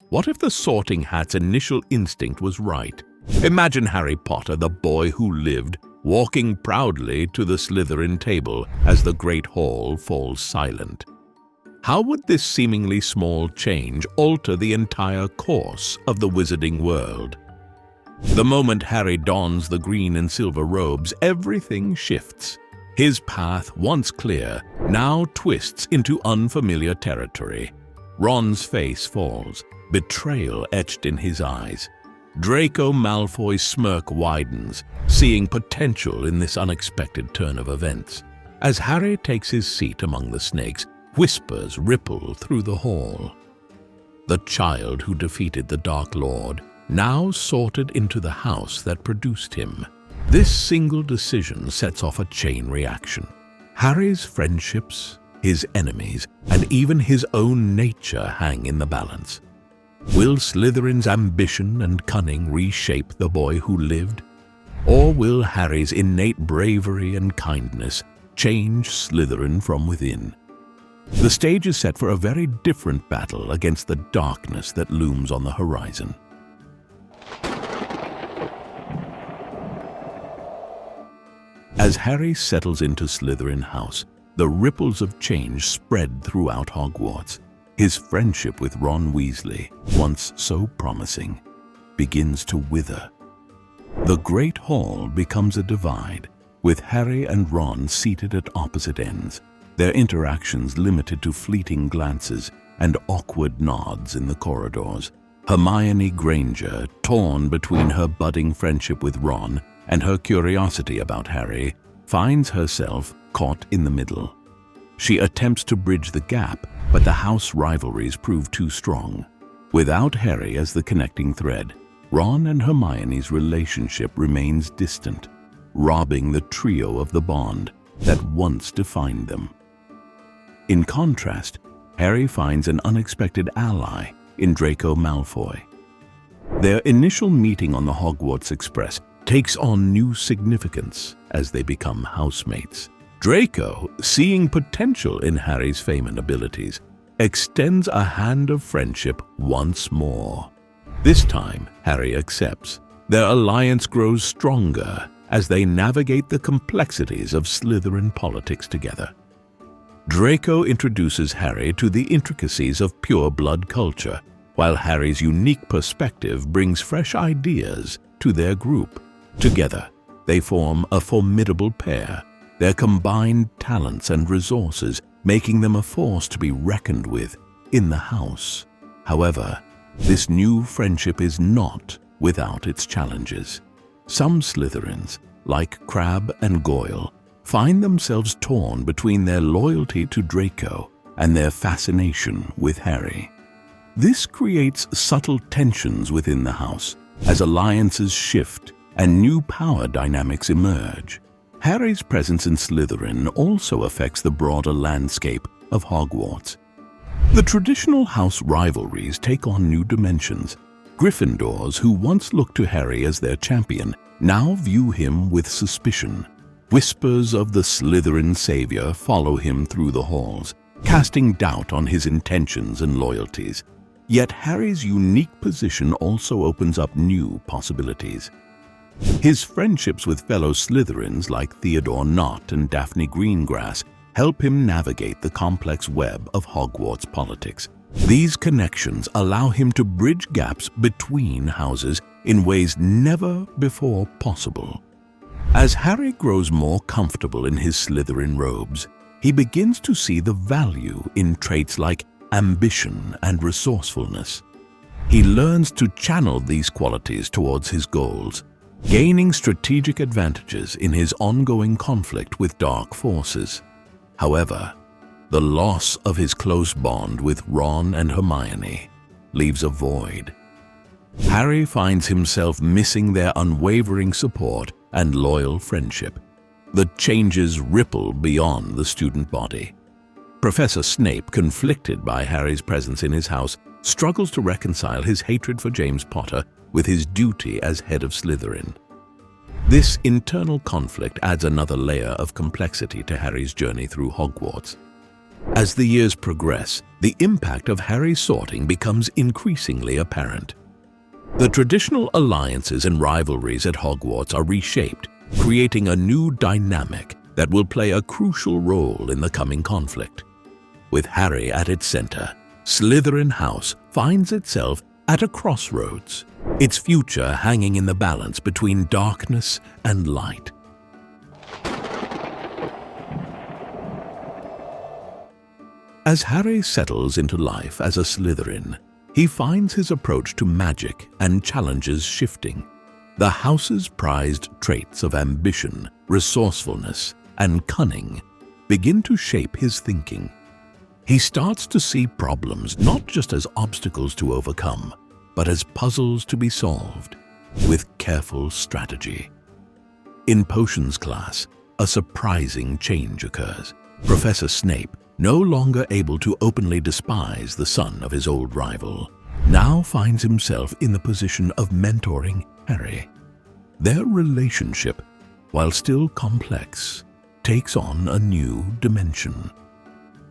What if the Sorting Hat's initial instinct was right? Imagine Harry Potter, the boy who lived, walking proudly to the Slytherin table as the Great Hall falls silent. How would this seemingly small change alter the entire course of the wizarding world? The moment Harry dons the green and silver robes, everything shifts. His path, once clear, now twists into unfamiliar territory. Ron's face falls, betrayal etched in his eyes. Draco Malfoy's smirk widens, seeing potential in this unexpected turn of events. As Harry takes his seat among the snakes, whispers ripple through the hall. The child who defeated the Dark Lord, now sorted into the house that produced him. This single decision sets off a chain reaction. Harry's friendships, his enemies, and even his own nature hang in the balance. Will Slytherin's ambition and cunning reshape the boy who lived? Or will Harry's innate bravery and kindness change Slytherin from within? The stage is set for a very different battle against the darkness that looms on the horizon. As Harry settles into Slytherin House, the ripples of change spread throughout Hogwarts. His friendship with Ron Weasley, once so promising, begins to wither. The Great Hall becomes a divide, with Harry and Ron seated at opposite ends, their interactions limited to fleeting glances and awkward nods in the corridors. Hermione Granger, torn between her budding friendship with Ron and her curiosity about Harry, finds herself caught in the middle. She attempts to bridge the gap, but the house rivalries prove too strong. Without Harry as the connecting thread, Ron and Hermione's relationship remains distant, robbing the trio of the bond that once defined them. In contrast, Harry finds an unexpected ally in Draco Malfoy. Their initial meeting on the Hogwarts Express takes on new significance as they become housemates. Draco, seeing potential in Harry's fame and abilities, extends a hand of friendship once more. This time, Harry accepts. Their alliance grows stronger as they navigate the complexities of Slytherin politics together. Draco introduces Harry to the intricacies of pure-blood culture, while Harry's unique perspective brings fresh ideas to their group. Together, they form a formidable pair, their combined talents and resources making them a force to be reckoned with in the house. However, this new friendship is not without its challenges. Some Slytherins, like Crabbe and Goyle, find themselves torn between their loyalty to Draco and their fascination with Harry. This creates subtle tensions within the house as alliances shift and new power dynamics emerge. Harry's presence in Slytherin also affects the broader landscape of Hogwarts. The traditional house rivalries take on new dimensions. Gryffindors, who once looked to Harry as their champion, now view him with suspicion. Whispers of the Slytherin savior follow him through the halls, casting doubt on his intentions and loyalties. Yet Harry's unique position also opens up new possibilities. His friendships with fellow Slytherins like Theodore Nott and Daphne Greengrass help him navigate the complex web of Hogwarts politics. These connections allow him to bridge gaps between houses in ways never before possible. As Harry grows more comfortable in his Slytherin robes, he begins to see the value in traits like ambition and resourcefulness. He learns to channel these qualities towards his goals, gaining strategic advantages in his ongoing conflict with dark forces. However, the loss of his close bond with Ron and Hermione leaves a void. Harry finds himself missing their unwavering support and loyal friendship. The changes ripple beyond the student body. Professor Snape, conflicted by Harry's presence in his house, struggles to reconcile his hatred for James Potter with his duty as head of Slytherin. This internal conflict adds another layer of complexity to Harry's journey through Hogwarts. As the years progress, the impact of Harry's sorting becomes increasingly apparent. The traditional alliances and rivalries at Hogwarts are reshaped, creating a new dynamic that will play a crucial role in the coming conflict. With Harry at its center, Slytherin House finds itself at a crossroads, its future hanging in the balance between darkness and light. As Harry settles into life as a Slytherin, he finds his approach to magic and challenges shifting. The house's prized traits of ambition, resourcefulness, and cunning begin to shape his thinking. He starts to see problems not just as obstacles to overcome, but as puzzles to be solved with careful strategy. In potions class, a surprising change occurs. Professor Snape, no longer able to openly despise the son of his old rival, now finds himself in the position of mentoring Harry. Their relationship, while still complex, takes on a new dimension.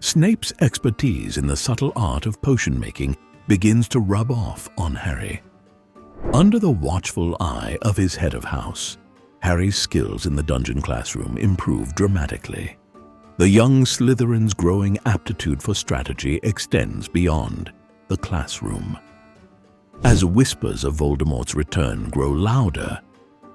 Snape's expertise in the subtle art of potion making begins to rub off on Harry. Under the watchful eye of his head of house, Harry's skills in the dungeon classroom improve dramatically. The young Slytherin's growing aptitude for strategy extends beyond the classroom. As whispers of Voldemort's return grow louder,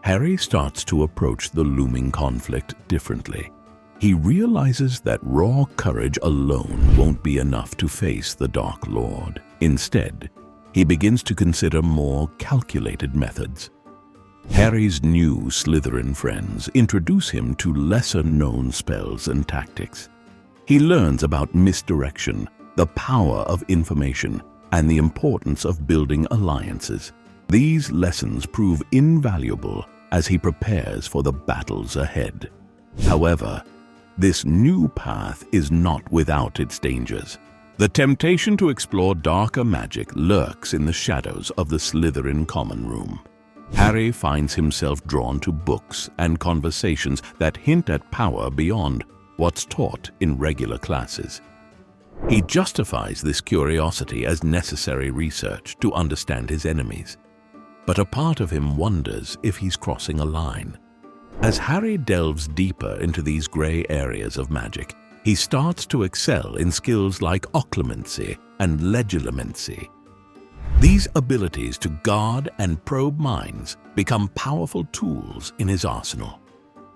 Harry starts to approach the looming conflict differently. He realizes that raw courage alone won't be enough to face the Dark Lord. Instead, he begins to consider more calculated methods. Harry's new Slytherin friends introduce him to lesser-known spells and tactics. He learns about misdirection, the power of information, and the importance of building alliances. These lessons prove invaluable as he prepares for the battles ahead. However, this new path is not without its dangers. The temptation to explore darker magic lurks in the shadows of the Slytherin common room. Harry finds himself drawn to books and conversations that hint at power beyond what's taught in regular classes. He justifies this curiosity as necessary research to understand his enemies. But a part of him wonders if he's crossing a line. As Harry delves deeper into these gray areas of magic, he starts to excel in skills like occlumency and legilimency. These abilities to guard and probe minds become powerful tools in his arsenal.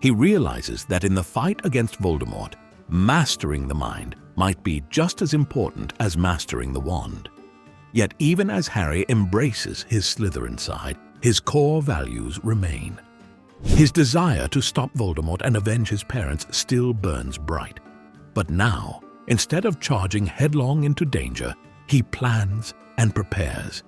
He realizes that in the fight against Voldemort, mastering the mind might be just as important as mastering the wand. Yet even as Harry embraces his Slytherin side, his core values remain. His desire to stop Voldemort and avenge his parents still burns bright. But now, instead of charging headlong into danger, he plans and prepares.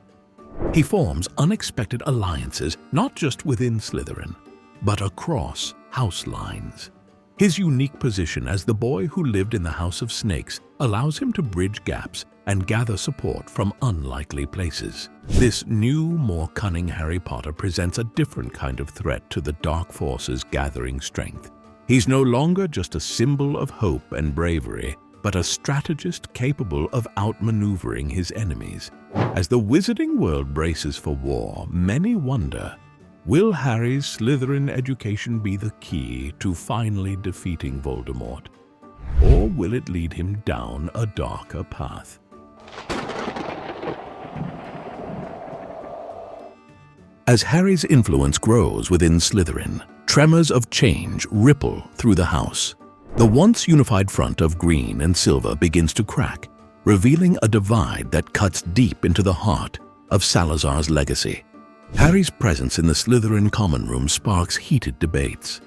He forms unexpected alliances not just within Slytherin, but across house lines. His unique position as the boy who lived in the House of Snakes allows him to bridge gaps and gather support from unlikely places. This new, more cunning Harry Potter presents a different kind of threat to the dark forces gathering strength. He's no longer just a symbol of hope and bravery, but a strategist capable of outmaneuvering his enemies. As the wizarding world braces for war, many wonder, will Harry's Slytherin education be the key to finally defeating Voldemort? Or will it lead him down a darker path? As Harry's influence grows within Slytherin, tremors of change ripple through the house. The once unified front of green and silver begins to crack, revealing a divide that cuts deep into the heart of Salazar's legacy. Harry's presence in the Slytherin common room sparks heated debates.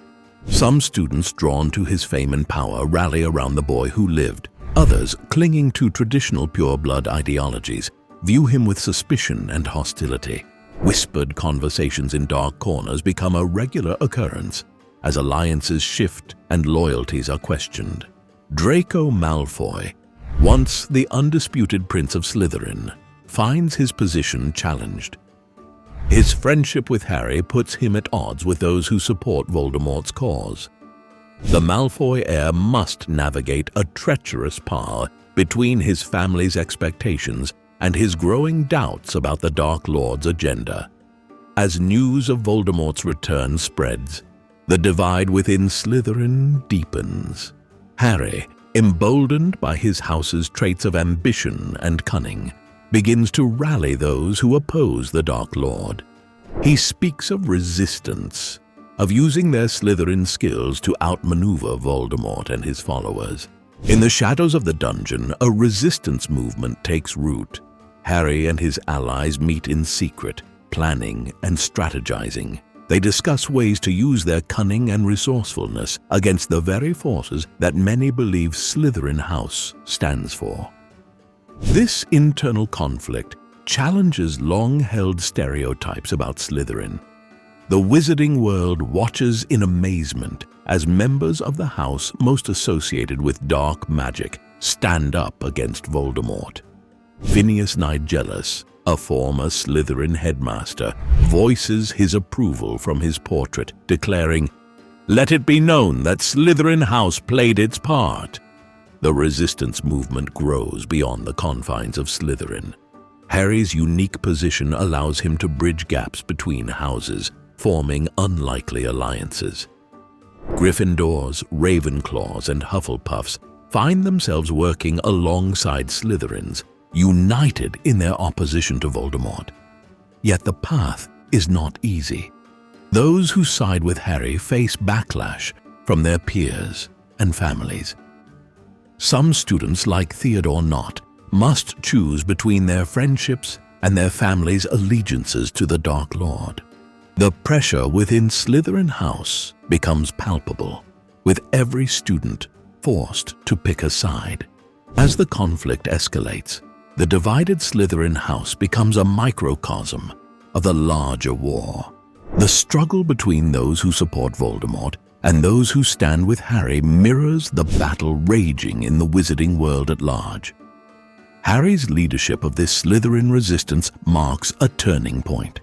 Some students drawn to his fame and power rally around the boy who lived. Others, clinging to traditional pure-blood ideologies, view him with suspicion and hostility. Whispered conversations in dark corners become a regular occurrence as alliances shift and loyalties are questioned. Draco Malfoy, once the undisputed Prince of Slytherin, finds his position challenged. His friendship with Harry puts him at odds with those who support Voldemort's cause. The Malfoy heir must navigate a treacherous path between his family's expectations and his growing doubts about the Dark Lord's agenda. As news of Voldemort's return spreads, the divide within Slytherin deepens. Harry, emboldened by his house's traits of ambition and cunning, begins to rally those who oppose the Dark Lord. He speaks of resistance, of using their Slytherin skills to outmaneuver Voldemort and his followers. In the shadows of the dungeon, a resistance movement takes root. Harry and his allies meet in secret, planning and strategizing. They discuss ways to use their cunning and resourcefulness against the very forces that many believe Slytherin House stands for. This internal conflict challenges long-held stereotypes about Slytherin. The wizarding world watches in amazement as members of the house most associated with dark magic stand up against Voldemort. Phineas Nigellus, a former Slytherin headmaster, voices his approval from his portrait, declaring, "Let it be known that Slytherin House played its part." The resistance movement grows beyond the confines of Slytherin. Harry's unique position allows him to bridge gaps between houses, forming unlikely alliances. Gryffindors, Ravenclaws, and Hufflepuffs find themselves working alongside Slytherins, united in their opposition to Voldemort. Yet the path is not easy. Those who side with Harry face backlash from their peers and families. Some students, like Theodore Nott, must choose between their friendships and their family's allegiances to the Dark Lord. The pressure within Slytherin House becomes palpable, with every student forced to pick a side. As the conflict escalates, the divided Slytherin House becomes a microcosm of the larger war. The struggle between those who support Voldemort and those who stand with Harry mirrors the battle raging in the wizarding world at large. Harry's leadership of this Slytherin resistance marks a turning point.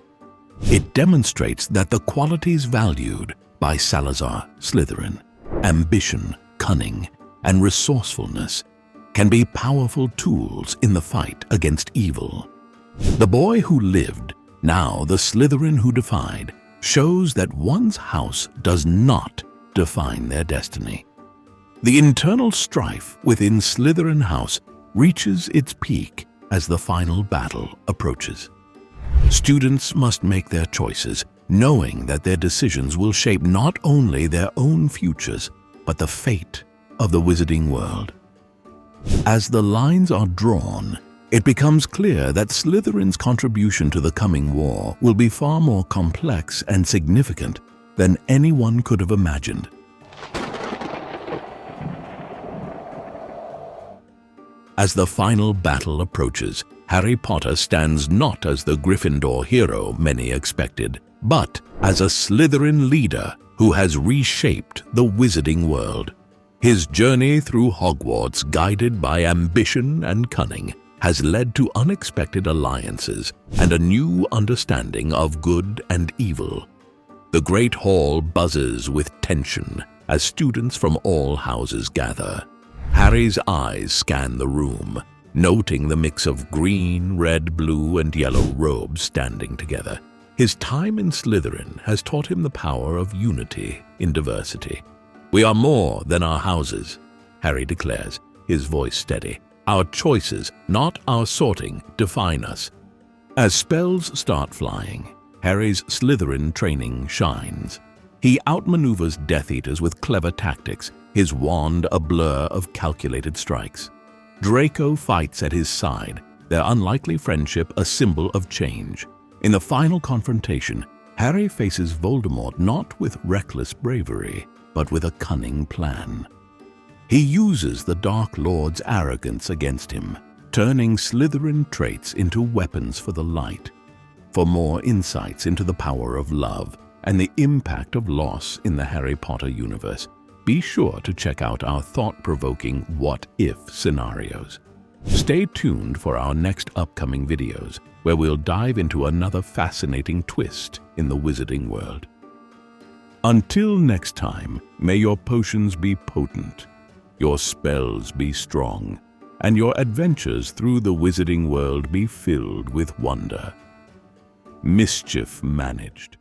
It demonstrates that the qualities valued by Salazar Slytherin, ambition, cunning, and resourcefulness, can be powerful tools in the fight against evil. The boy who lived, now the Slytherin who defied, shows that one's house does not define their destiny. The internal strife within Slytherin House reaches its peak as the final battle approaches. Students must make their choices, knowing that their decisions will shape not only their own futures, but the fate of the wizarding world. As the lines are drawn, it becomes clear that Slytherin's contribution to the coming war will be far more complex and significant than anyone could have imagined. As the final battle approaches, Harry Potter stands not as the Gryffindor hero many expected, but as a Slytherin leader who has reshaped the wizarding world. His journey through Hogwarts, guided by ambition and cunning, has led to unexpected alliances and a new understanding of good and evil. The Great Hall buzzes with tension as students from all houses gather. Harry's eyes scan the room, noting the mix of green, red, blue, and yellow robes standing together. His time in Slytherin has taught him the power of unity in diversity. "We are more than our houses," Harry declares, his voice steady. "Our choices, not our sorting, define us." As spells start flying, Harry's Slytherin training shines. He outmaneuvers Death Eaters with clever tactics, his wand a blur of calculated strikes. Draco fights at his side, their unlikely friendship a symbol of change. In the final confrontation, Harry faces Voldemort not with reckless bravery, but with a cunning plan. He uses the Dark Lord's arrogance against him, turning Slytherin traits into weapons for the light. For more insights into the power of love and the impact of loss in the Harry Potter universe, be sure to check out our thought-provoking what-if scenarios. Stay tuned for our next upcoming videos, where we'll dive into another fascinating twist in the wizarding world. Until next time, may your potions be potent, your spells be strong, and your adventures through the wizarding world be filled with wonder. Mischief managed.